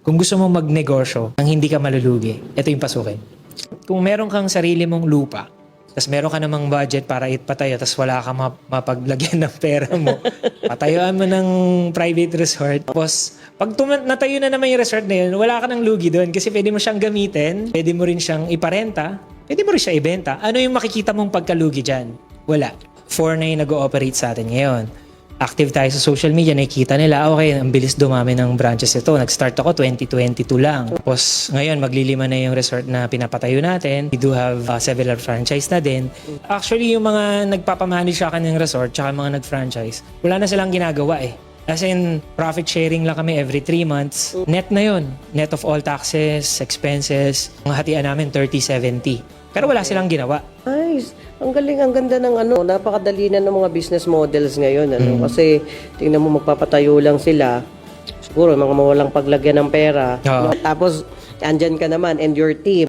Kung gusto mong magnegosyo ang hindi ka malulugi, ito yung pasukin. Kung meron kang sarili mong lupa, tapos meron ka namang budget para ipatayo, tapos wala kang mapaglagyan ng pera mo, patayuan mo ng private resort. Tapos, pag natayo na naman yung resort na yun, wala ka ng lugi doon kasi pwede mo siyang gamitin, pwede mo rin siyang iparenta, pwede mo rin siya ibenta. Ano yung makikita mong pagkalugi dyan? Wala. 4 na yung nag-ooperate sa atin ngayon. Active tayo sa social media, nakikita nila, okay, ang bilis dumami ng branches ito. Nag-start ako 2022 lang. Tapos ngayon, maglilima na yung resort na pinapatayo natin. We do have several franchise na din. Actually, yung mga nagpapamanage sa akin ng resort, tsaka mga nag-franchise, wala na silang ginagawa eh. As in, profit sharing lang kami every 3 months. Net na yun. Net of all taxes, expenses. Ang hatian namin, 30-70. Pero wala silang ginawa. Nice. Ang galing, ang ganda ng napakadali na ng mga business models ngayon. Kasi tingnan mo, magpapatayo lang sila. Siguro, mga mawalang paglagyan ng pera. Oo. Tapos, andyan ka naman and your team.